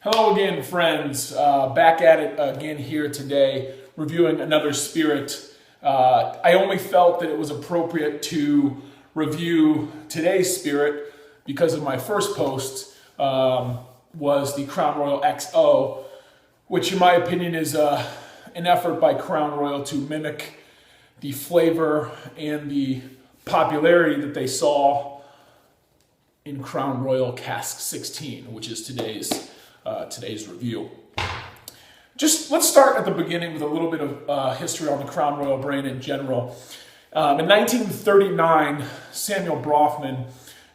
Hello again, friends. Back at it again here today, reviewing another spirit. I only felt that it was appropriate to review today's spirit because of my first post was the Crown Royal XO, which in my opinion is an effort by Crown Royal to mimic the flavor and the popularity that they saw in Crown Royal Cask 16, which is today's review. Let's start at the beginning with a little bit of history on the Crown Royal brand in general. In 1939, Samuel Brofman,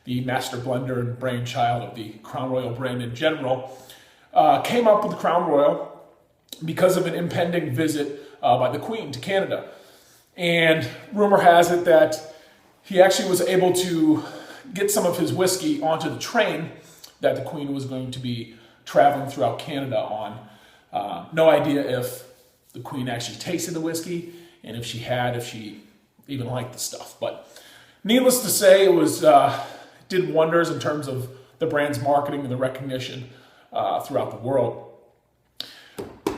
the master blender and brainchild of the Crown Royal brand in general, came up with the Crown Royal because of an impending visit by the Queen to Canada. And rumor has it that he actually was able to get some of his whiskey onto the train that the Queen was going to be traveling throughout Canada on. No idea if the Queen actually tasted the whiskey, and if she even liked the stuff. But needless to say, it did wonders in terms of the brand's marketing and the recognition throughout the world.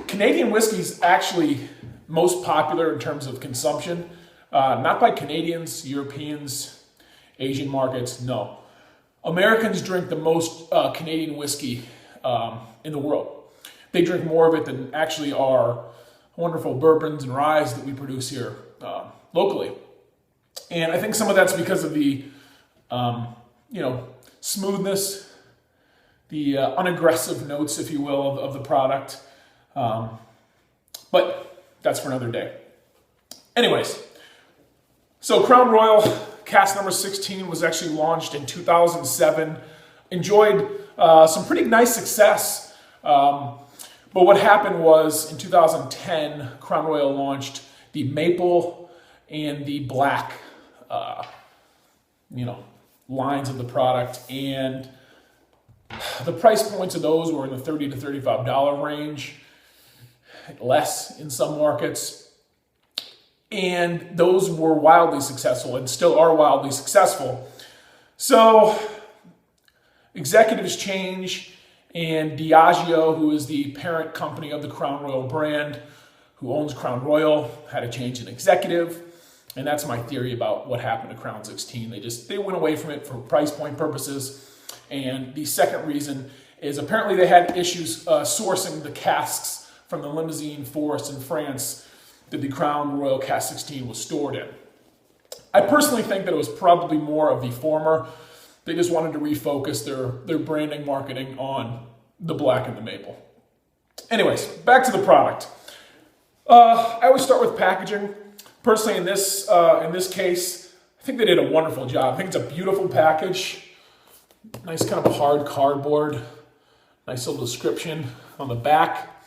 Canadian whiskey is actually most popular in terms of consumption, not by Canadians, Europeans, Asian markets, no. Americans drink the most Canadian whiskey in the world. They drink more of it than actually our wonderful bourbons and ryes that we produce here locally. And I think some of that's because of the smoothness, the unaggressive notes, if you will, of the product. But that's for another day. Anyways, so Crown Royal Cask number 16 was actually launched in 2007. Enjoyed some pretty nice success. But what happened was in 2010, Crown Royal launched the maple and the black, lines of the product. And the price points of those were in the $30 to $35 range, less in some markets. And those were wildly successful and still are wildly successful. So executives change, and Diageo, who is the parent company of the Crown Royal brand, who owns Crown Royal, had a change in executive. And that's my theory about what happened to Crown 16. They went away from it for price point purposes. And the second reason is apparently they had issues sourcing the casks from the Limousin forest in France that the Crown Royal Cask 16 was stored in. I personally think that it was probably more of the former. They just wanted to refocus their branding marketing on the black and the maple. Anyways, back to the product. I always start with packaging. Personally, in this case, I think they did a wonderful job. I think it's a beautiful package. Nice kind of hard cardboard. Nice little description on the back.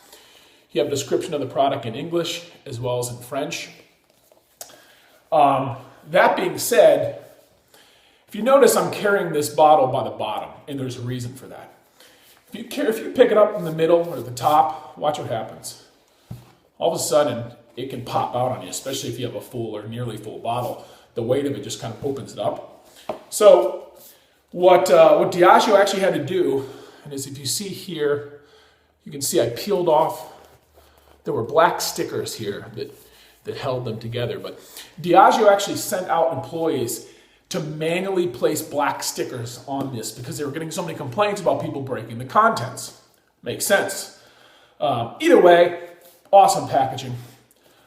You have a description of the product in English as well as in French. That being said, if you notice, I'm carrying this bottle by the bottom, and there's a reason for that. If you pick it up in the middle or at the top, watch what happens. All of a sudden, it can pop out on you, especially if you have a full or nearly full bottle. The weight of it just kind of opens it up. So what Diageo actually had to do, and as if you see here, you can see I peeled off. There were black stickers here that held them together. But Diageo actually sent out employees to manually place black stickers on this because they were getting so many complaints about people breaking the contents. Makes sense. Either way, awesome packaging.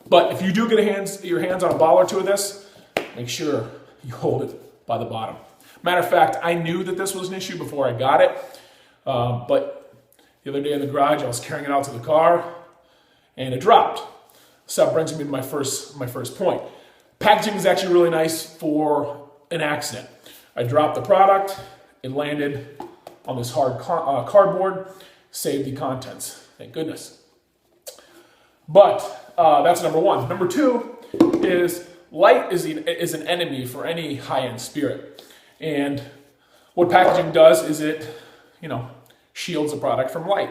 But if you do get your hands on a bottle or two of this, make sure you hold it by the bottom. Matter of fact, I knew that this was an issue before I got it. But the other day in the garage, I was carrying it out to the car, and it dropped. So that brings me to my first point. Packaging is actually really nice for an accident. I dropped the product, it landed on this hard cardboard, saved the contents. Thank goodness. But that's number one. Number two is light is an enemy for any high-end spirit. And what packaging does is it, shields the product from light.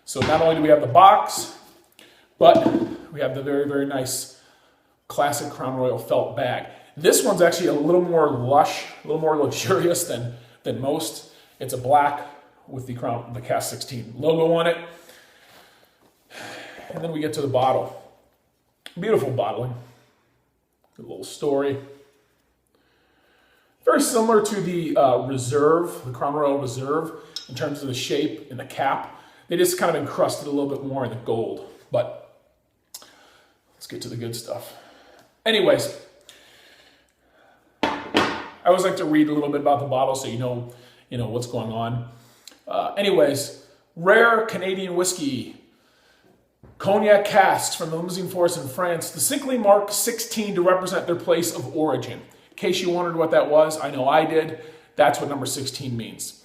So not only do we have the box, but we have the very, very nice classic Crown Royal felt bag. This one's actually a little more lush, a little more luxurious than most. It's a black with the Cask 16 logo on it. And then we get to the bottle. Beautiful bottling. Good little story. Very similar to the Reserve, the Crown Royal Reserve, in terms of the shape and the cap. They just kind of encrusted a little bit more in the gold. But let's get to the good stuff. Anyways, I always like to read a little bit about the bottle so you know what's going on. Anyways, rare Canadian whiskey, cognac casks from the Limousin Forest in France, distinctly mark 16 to represent their place of origin. In case you wondered what that was, I know I did. That's what number 16 means.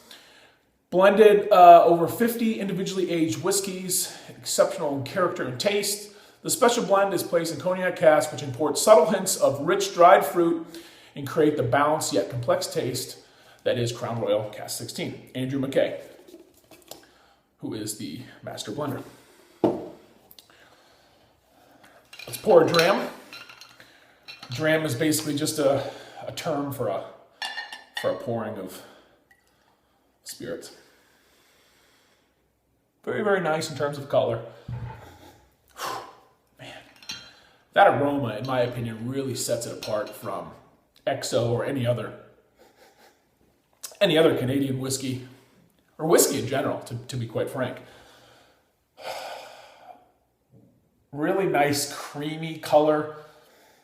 Blended over 50 individually aged whiskeys, exceptional in character and taste. The special blend is placed in cognac cask, which imports subtle hints of rich dried fruit and create the balanced yet complex taste that is Crown Royal Cask 16. Andrew McKay, who is the master blender. Let's pour a dram. Dram is basically just a term for a pouring of spirits. Very, very nice in terms of color. Man, that aroma, in my opinion, really sets it apart from XO or any other Canadian whiskey, or whiskey in general, to be quite frank. Really nice creamy color,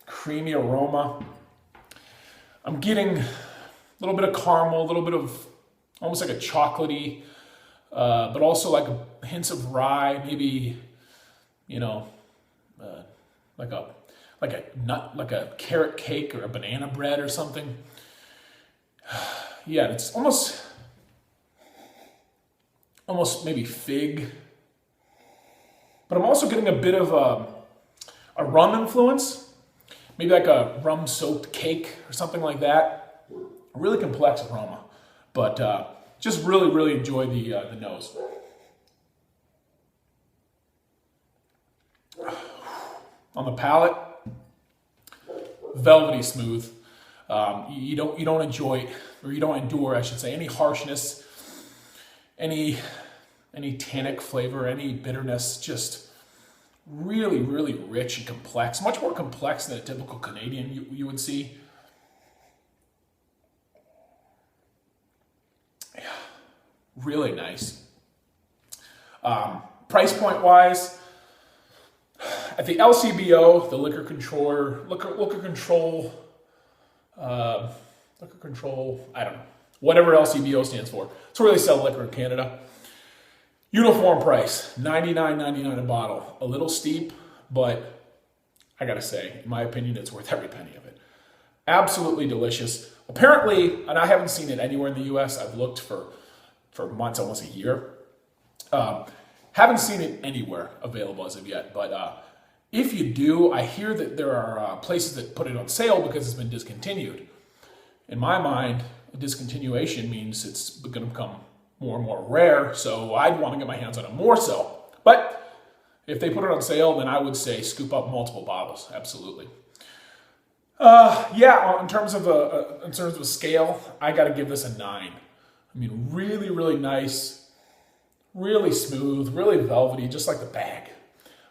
creamy aroma. I'm getting a little bit of caramel, a little bit of almost like a chocolatey, but also like hints of rye, maybe, like a nut, like a carrot cake or a banana bread or something. Yeah, it's almost maybe fig. But I'm also getting a bit of a rum influence. Maybe like a rum-soaked cake or something like that. A really complex aroma. But just really, really enjoy the nose. On the palate, velvety smooth. You don't enjoy, or you don't endure, I should say, any harshness, any tannic flavor, any bitterness. Just really, really rich and complex. Much more complex than a typical Canadian you would see. Yeah, really nice. Price point wise, at the LCBO, the liquor control, I don't know, whatever LCBO stands for. It's where they sell liquor in Canada. Uniform price, $99.99 a bottle. A little steep, but I gotta say, in my opinion, it's worth every penny of it. Absolutely delicious. Apparently, and I haven't seen it anywhere in the US, I've looked for months, almost a year. Haven't seen it anywhere available as of yet, but if you do, I hear that there are places that put it on sale because it's been discontinued. In my mind, a discontinuation means it's going to become more and more rare, so I'd want to get my hands on it more so. But if they put it on sale, then I would say scoop up multiple bottles, absolutely. Yeah, in terms of a scale, I got to give this a 9. I mean, really, really nice, really smooth, really velvety, just like the bag.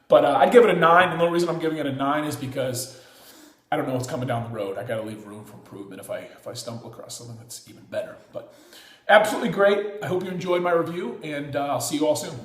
But I'd give it a 9, and the only reason I'm giving it a 9 is because I don't know what's coming down the road. I got to leave room for improvement if I stumble across something that's even better. But absolutely great. I hope you enjoyed my review, and I'll see you all soon.